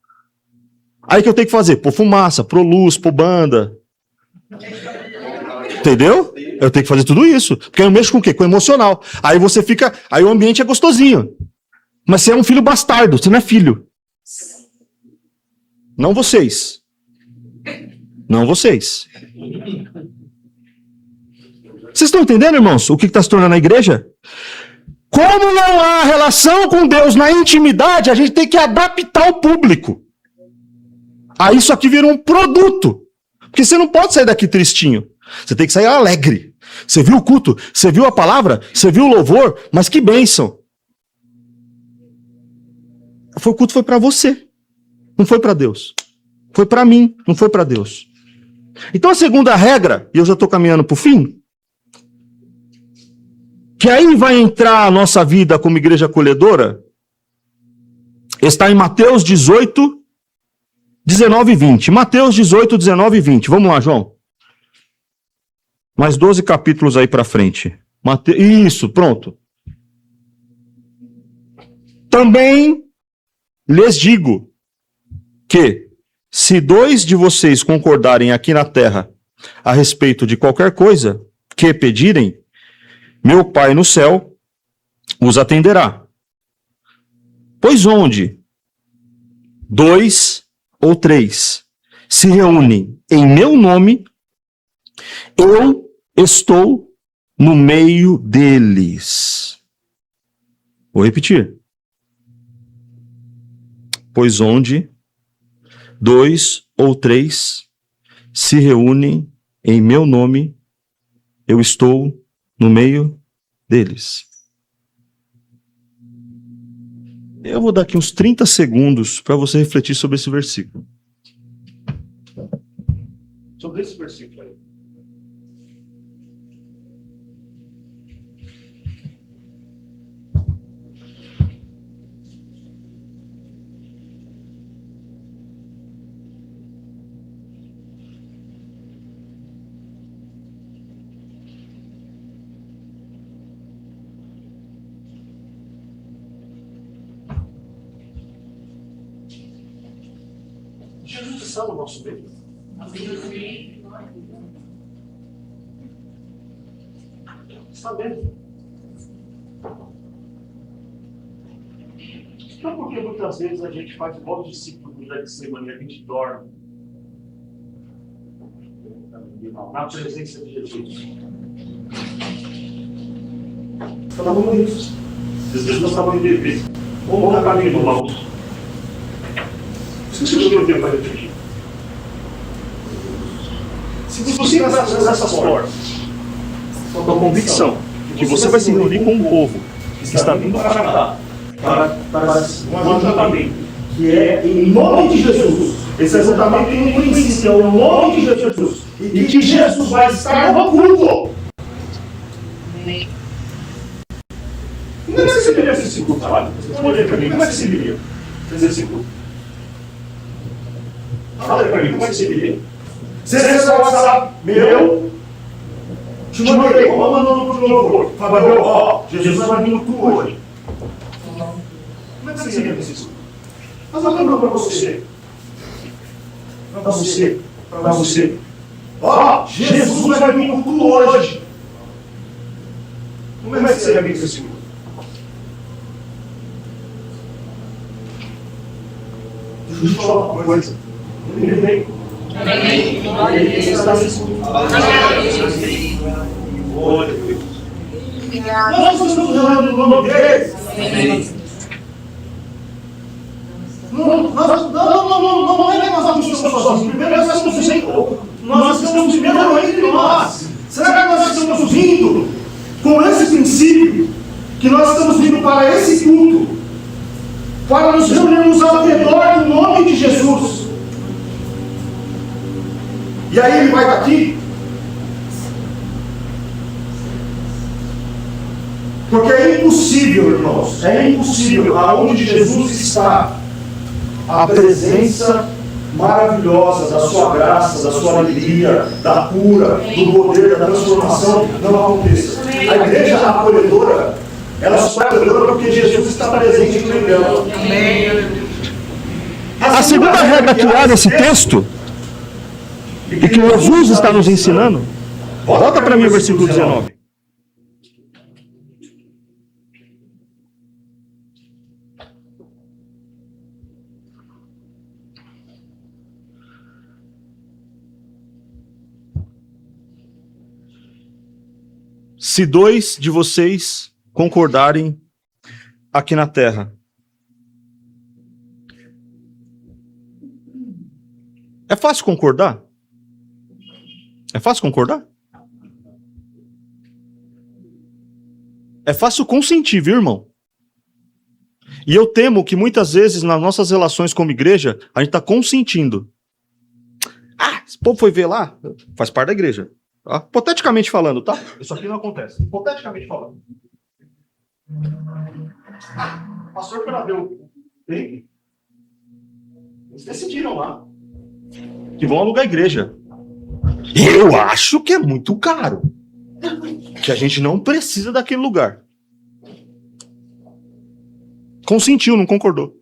Aí o que eu tenho que fazer? Pôr fumaça, pôr luz, pôr banda. Entendeu? Eu tenho que fazer tudo isso. Porque eu mexo com o quê? Com o emocional. Aí você fica... Aí o ambiente é gostosinho. Mas você é um filho bastardo. Você não é filho. Não vocês. Não vocês. Vocês estão entendendo, irmãos? O que está se tornando a igreja? Como não há relação com Deus na intimidade, a gente tem que adaptar o público. Aí isso aqui vira um produto. Porque você não pode sair daqui tristinho. Você tem que sair alegre. Você viu o culto, você viu a palavra, você viu o louvor, mas que bênção. O culto foi para você, não foi para Deus. Foi para mim, não foi para Deus. Então a segunda regra, e eu já estou caminhando para o fim, que aí vai entrar a nossa vida como igreja acolhedora, está em Mateus 18, 19 e 20. Mateus 18, 19 e 20. Vamos lá, João. Mais 12 capítulos aí para frente. Isso, pronto. Também lhes digo que, se 2 de vocês concordarem aqui na terra a respeito de qualquer coisa que pedirem, meu Pai no céu os atenderá. Pois onde 2 ou 3 se reúnem em meu nome, eu estou no meio deles. Vou repetir. Pois onde 2 ou 3 se reúnem em meu nome, eu estou no meio deles. Eu vou dar aqui uns 30 segundos para você refletir sobre esse versículo. Sobre esse versículo aí. Jesus está no nosso meio. Está vendo? Então, porque muitas vezes a gente faz igual os discípulos da semana, a gente dorme na presença de Jesus. Estavam nisso. Jesus estavam em dever. Ou no caminho do mal. Se você não tem para refletir. Se você entrar nessas portas, com a convicção que você vai se reunir com um povo que está vindo para cá, para um ajuntamento, que é em nome de Jesus. Esse ajuntamento tem um princípio, é o nome de Jesus. E que Jesus vai estar no culto. Como é que você viria esse culto, sabe? Responde para mim, como é que você viria esse culto? Fala para mim, como é que você viria? Você recebe o WhatsApp meu, te mandei, mandando no louvor. Fábio, ó, Jesus vai vir no culto hoje. Como é que você viria esse culto? Mas eu lembro para você. Para você. Ó, Jesus vai vir no culto hoje. Como é que você viria esse culto? Deixa eu te falar uma coisa. Amém. Nós estamos orando no nome dele. Não é que nós estamos sozinhos. Primeiro nós estamos primeiro entre nós. Será que nós estamos vindo com esse princípio que nós estamos vindo para esse culto? Para nos reunirmos ao redor do nome de Jesus. E aí ele vai daqui. Porque é impossível, irmãos, é impossível, aonde Jesus está, a presença maravilhosa da sua graça, da sua alegria, da cura, do poder, da transformação, não aconteça. A igreja acolhedora, ela só é acolhedora porque Jesus está presente no meio dela. A segunda regra que há nesse texto, e que Jesus está nos ensinando, volta para mim o versículo 19. Se dois de vocês concordarem aqui na terra. É fácil concordar? É fácil concordar? É fácil consentir, viu, irmão? E eu temo que muitas vezes nas nossas relações como igreja, a gente está consentindo. Ah, esse povo foi ver lá, faz parte da igreja. Tá? Hipoteticamente falando, tá? Isso aqui não acontece. Hipoteticamente falando. O pastor foi lá ver o bem. Eles decidiram lá que vão alugar a igreja. Eu acho que é muito caro. Que a gente não precisa daquele lugar. Consentiu, não concordou.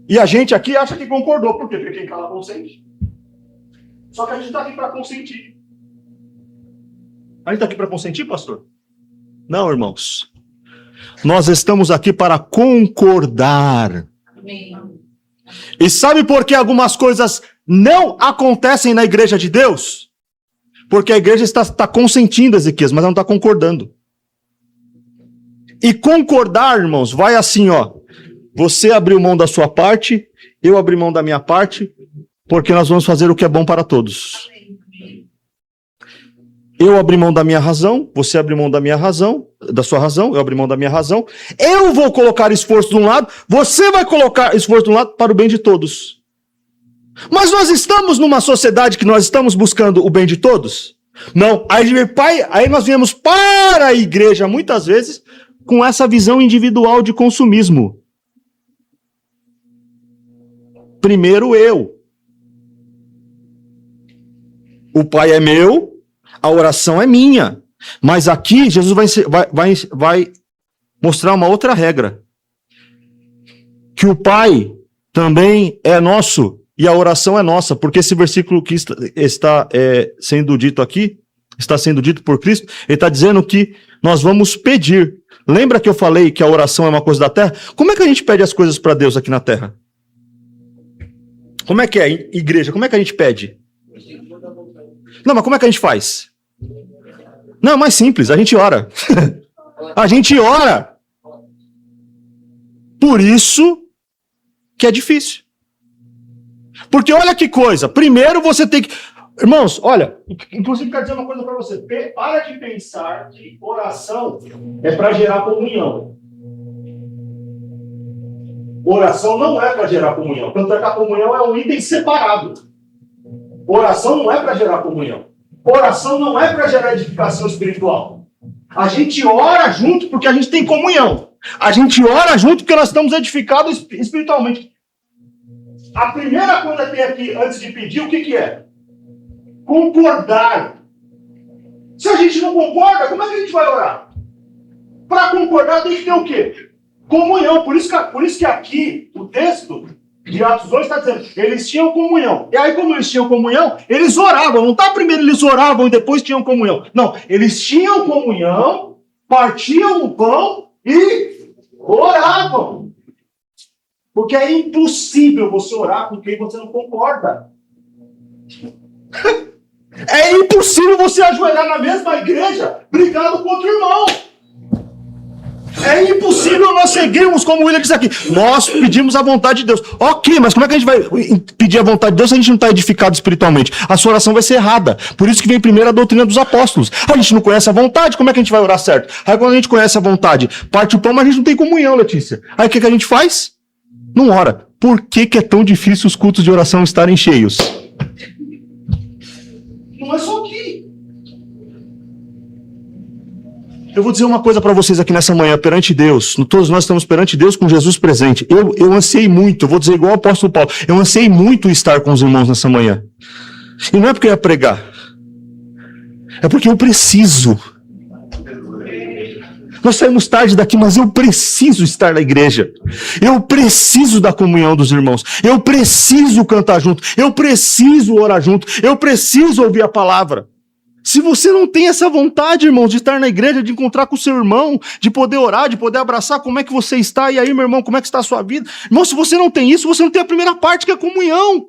E a gente aqui acha que concordou, porque quem cala consente. Só que a gente está aqui para consentir. A gente está aqui para consentir, pastor? Não, irmãos. Nós estamos aqui para concordar. Amém. E sabe por que algumas coisas não acontecem na igreja de Deus? Porque a igreja está consentindo, Ezequias, mas ela não está concordando. E concordar, irmãos, vai assim, ó. Você abriu mão da sua parte, eu abri mão da minha parte, porque nós vamos fazer o que é bom para todos. Eu abri mão da minha razão, você abriu mão da minha razão, da sua razão, eu abri mão da minha razão. Eu vou colocar esforço de um lado, você vai colocar esforço de um lado para o bem de todos. Mas nós estamos numa sociedade que nós estamos buscando o bem de todos? Não. Aí nós viemos para a igreja, muitas vezes, com essa visão individual de consumismo. Primeiro eu. O Pai é meu, a oração é minha. Mas aqui Jesus vai mostrar uma outra regra. Que o Pai também é nosso e a oração é nossa. Porque esse versículo que está sendo dito aqui, está sendo dito por Cristo, ele está dizendo que nós vamos pedir. Lembra que eu falei que a oração é uma coisa da terra? Como é que a gente pede as coisas para Deus aqui na terra? Como é que é, igreja? Como é que a gente pede? Não, mas como é que a gente faz? Não, é mais simples, a gente ora. A gente ora. Por isso que é difícil. Porque olha que coisa, primeiro você tem que... Irmãos, olha, inclusive quero dizer uma coisa para você. Para de pensar que oração é para gerar comunhão. Oração não é para gerar comunhão. Tanto é que a comunhão é um item separado. Oração não é para gerar comunhão. Oração não é para gerar edificação espiritual. A gente ora junto porque a gente tem comunhão. A gente ora junto porque nós estamos edificados espiritualmente. A primeira coisa que tem aqui, antes de pedir, o que é? Concordar. Se a gente não concorda, como é que a gente vai orar? Para concordar tem que ter o quê? Comunhão. Por isso que aqui, o texto de Atos 2 está dizendo, eles tinham comunhão. E aí, como eles tinham comunhão, eles oravam. Não está primeiro eles oravam e depois tinham comunhão. Não, eles tinham comunhão, partiam o pão e oravam. Porque é impossível você orar com quem você não concorda. É impossível você ajoelhar na mesma igreja brigando com outro irmão. É impossível nós seguirmos, como o William disse aqui. Nós pedimos a vontade de Deus. Ok, mas como é que a gente vai pedir a vontade de Deus se a gente não está edificado espiritualmente? A sua oração vai ser errada. Por isso que vem primeiro a doutrina dos apóstolos. A gente não conhece a vontade, como é que a gente vai orar certo? Aí quando a gente conhece a vontade, parte o pão, mas a gente não tem comunhão, Letícia. Aí o que a gente faz? Não ora. Por que é tão difícil os cultos de oração estarem cheios? Não é só aqui. Eu vou dizer uma coisa para vocês aqui nessa manhã, perante Deus. Todos nós estamos perante Deus com Jesus presente. Eu ansiei muito, eu vou dizer igual o apóstolo Paulo, eu ansiei muito estar com os irmãos nessa manhã. E não é porque eu ia pregar. É porque eu preciso. Nós saímos tarde daqui, mas eu preciso estar na igreja. Eu preciso da comunhão dos irmãos. Eu preciso cantar junto. Eu preciso orar junto. Eu preciso ouvir a palavra. Se você não tem essa vontade, irmãos, de estar na igreja, de encontrar com o seu irmão, de poder orar, de poder abraçar, como é que você está? E aí, meu irmão, como é que está a sua vida? Irmão, se você não tem isso, você não tem a primeira parte, que é a comunhão.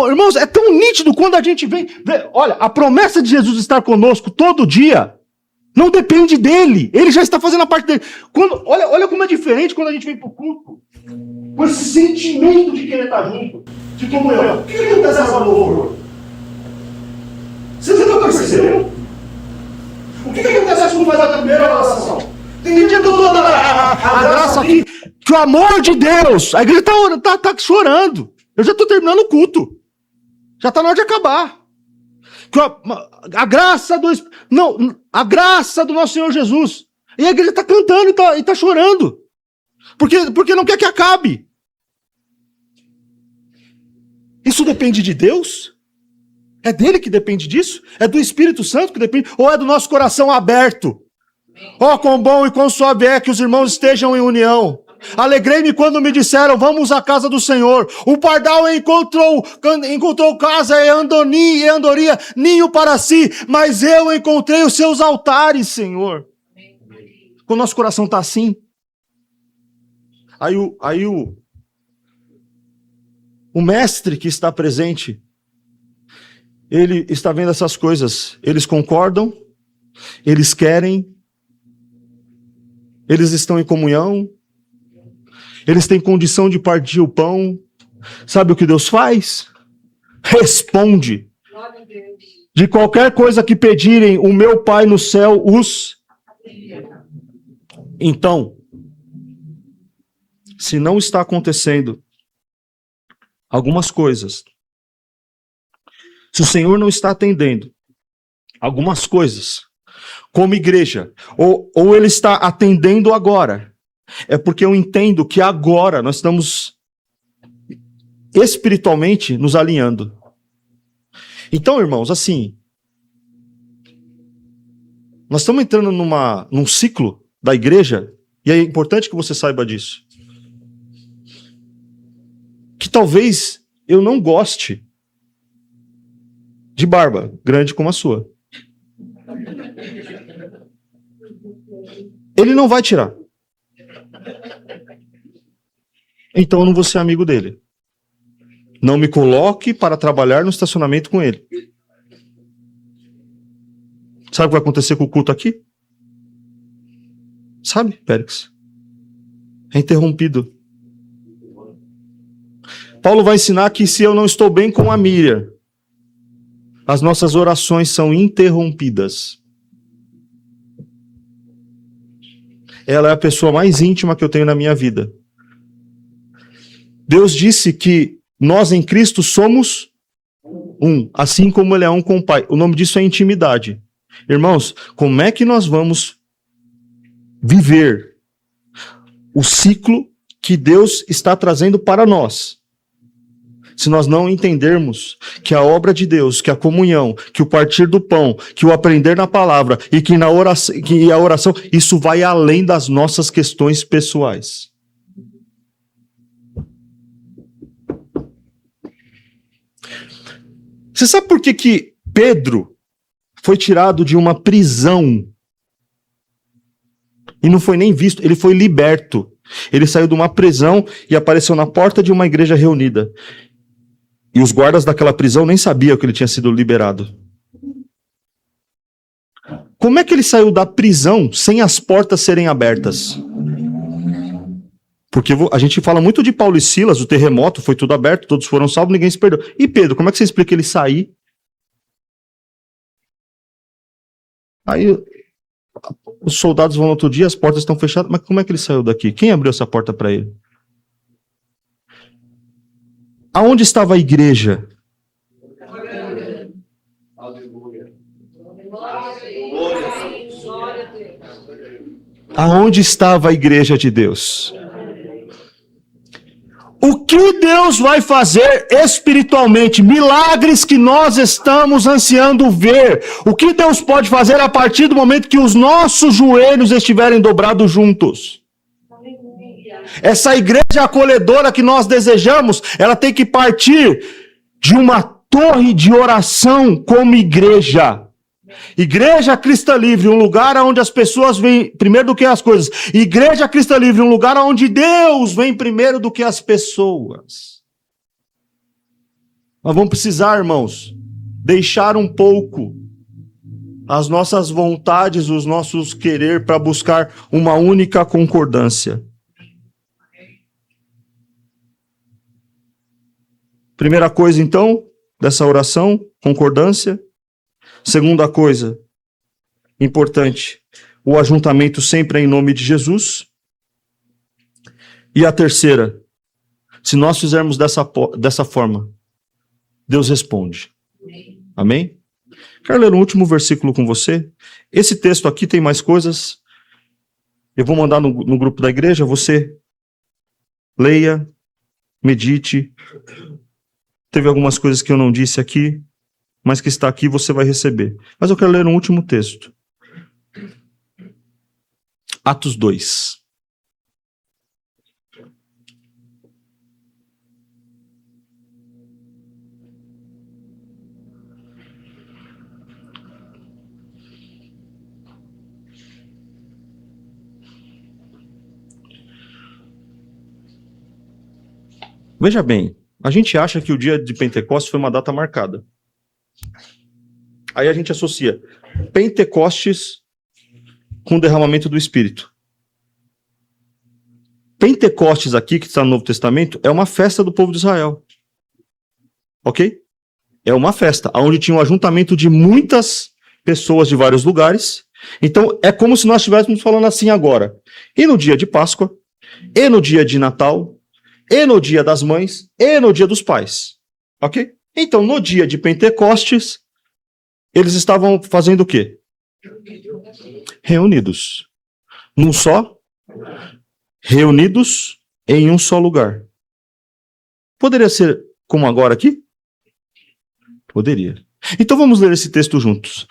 Irmãos, é tão nítido quando a gente vem... Olha, a promessa de Jesus estar conosco todo dia não depende dele. Ele já está fazendo a parte dele. Olha como é diferente quando a gente vem para o culto. Com esse sentimento de querer estar junto. De comunhão. O que acontece nessa louvor? Vocês não estão percebendo? O que acontece quando faz a primeira oração? Tem dia que eu estou dando a graça aqui. Que o amor de Deus. A igreja está chorando. Eu já estou terminando o culto. Já está na hora de acabar. A graça do... Não, a graça do nosso Senhor Jesus. E a igreja está cantando e está chorando. Porque não quer que acabe. Isso depende de Deus? É dele que depende disso? É do Espírito Santo que depende? Ou é do nosso coração aberto? Oh, quão bom e quão suave é que os irmãos estejam em união. Alegrei-me quando me disseram, vamos à casa do Senhor. O pardal encontrou casa e andoria, ninho para si, mas eu encontrei os seus altares, Senhor. Quando o nosso coração está assim, aí o mestre que está presente, ele está vendo essas coisas. Eles concordam, eles querem, eles estão em comunhão, eles têm condição de partir o pão. Sabe o que Deus faz? Responde. De qualquer coisa que pedirem, o meu Pai no céu os... Então, se não está acontecendo algumas coisas, se o Senhor não está atendendo algumas coisas, como igreja, ou Ele está atendendo agora, é porque eu entendo que agora nós estamos espiritualmente nos alinhando. Então, irmãos, assim, nós estamos entrando num ciclo da igreja, e é importante que você saiba disso, que talvez eu não goste de barba grande como a sua. Ele não vai tirar. Então eu não vou ser amigo dele. Não me coloque para trabalhar no estacionamento com ele. Sabe o que vai acontecer com o culto aqui? Sabe, Périx? É interrompido. Paulo vai ensinar que se eu não estou bem com a Miriam, as nossas orações são interrompidas. Ela é a pessoa mais íntima que eu tenho na minha vida. Deus disse que nós em Cristo somos um, assim como Ele é um com o Pai. O nome disso é intimidade. Irmãos, como é que nós vamos viver o ciclo que Deus está trazendo para nós, se nós não entendermos que a obra de Deus, que a comunhão, que o partir do pão, que o aprender na palavra e que a oração, isso vai além das nossas questões pessoais. Você sabe por que Pedro foi tirado de uma prisão e não foi nem visto? Ele foi liberto. Ele saiu de uma prisão e apareceu na porta de uma igreja reunida. E os guardas daquela prisão nem sabiam que ele tinha sido liberado. Como é que ele saiu da prisão sem as portas serem abertas? Porque a gente fala muito de Paulo e Silas, o terremoto, foi tudo aberto, todos foram salvos, ninguém se perdeu. E Pedro, como é que você explica ele sair? Aí os soldados vão no outro dia, as portas estão fechadas, mas como é que ele saiu daqui? Quem abriu essa porta para ele? Aonde estava a igreja? Aonde estava a igreja de Deus? O que Deus vai fazer espiritualmente? Milagres que nós estamos ansiando ver. O que Deus pode fazer a partir do momento que os nossos joelhos estiverem dobrados juntos? Essa igreja acolhedora que nós desejamos, ela tem que partir de uma torre de oração como igreja. Igreja Cristã Livre, um lugar onde as pessoas vêm primeiro do que as coisas. Igreja Cristã Livre, um lugar onde Deus vem primeiro do que as pessoas. Nós vamos precisar, irmãos, deixar um pouco as nossas vontades, os nossos querer para buscar uma única concordância. Primeira coisa, então, dessa oração, concordância. Segunda coisa, importante, o ajuntamento sempre é em nome de Jesus. E a terceira, se nós fizermos dessa forma, Deus responde. Amém? Quero ler um último versículo com você. Esse texto aqui tem mais coisas. Eu vou mandar no grupo da igreja, você leia, medite. Teve algumas coisas que eu não disse aqui, mas que está aqui você vai receber. Mas eu quero ler um último texto. Atos 2. Veja bem, a gente acha que o dia de Pentecostes foi uma data marcada. Aí a gente associa Pentecostes com o derramamento do Espírito. Pentecostes aqui, que está no Novo Testamento, é uma festa do povo de Israel. Ok? É uma festa, onde tinha um ajuntamento de muitas pessoas de vários lugares. Então, é como se nós estivéssemos falando assim agora. E no dia de Páscoa, e no dia de Natal, e no dia das mães, e no dia dos pais. Ok? Então, no dia de Pentecostes, eles estavam fazendo o quê? Reunidos. Num só? Reunidos em um só lugar. Poderia ser como agora aqui? Poderia. Então vamos ler esse texto juntos.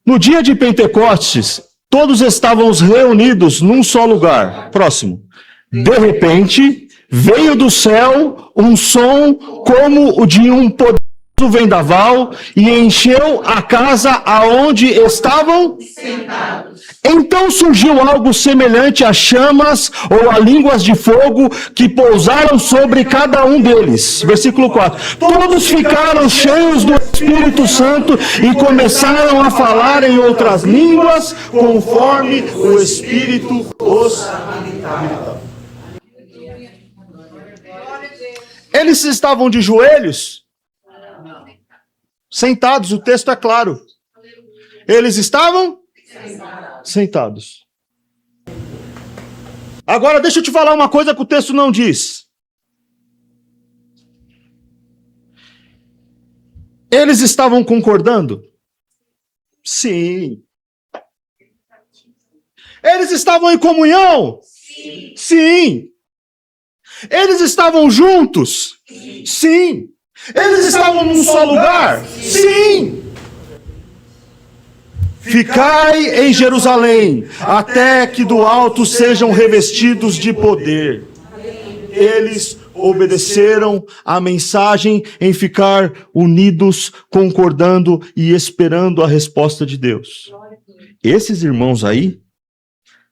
No dia de Pentecostes, todos estávamos reunidos num só lugar. Próximo. De repente, veio do céu um som como o de um poderoso vendaval e encheu a casa aonde estavam sentados. Então surgiu algo semelhante a chamas ou a línguas de fogo que pousaram sobre cada um deles. Versículo 4. Todos ficaram cheios do Espírito Santo e começaram a falar em outras línguas conforme o Espírito os habilitava. Eles estavam de joelhos? Sentados, o texto é claro. Eles estavam sentados. Agora deixa eu te falar uma coisa que o texto não diz. Eles estavam concordando? Sim. Eles estavam em comunhão? Sim. Eles estavam juntos? Sim. Eles estavam num só lugar? Sim. Ficai em Jerusalém, até que do alto sejam revestidos de poder. Eles obedeceram à mensagem em ficar unidos, concordando e esperando a resposta de Deus. Esses irmãos aí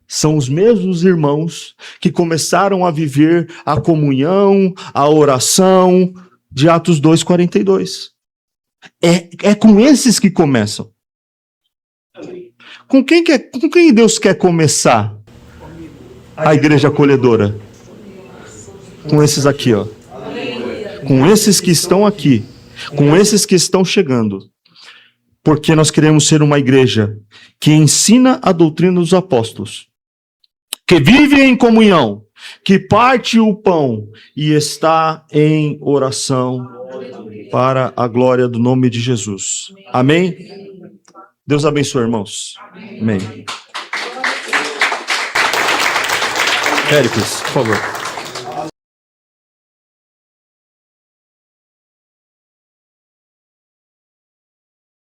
são os mesmos irmãos que começaram a viver a comunhão, a oração de Atos 2:42. É com esses que começam. Com quem Deus quer começar a igreja acolhedora? Com esses aqui, ó. Com esses que estão aqui. Com esses que estão chegando. Porque nós queremos ser uma igreja que ensina a doutrina dos apóstolos, que vive em comunhão, que parte o pão e está em oração para a glória do nome de Jesus. Amém? Deus abençoe, irmãos. Amém. Péricles, por favor.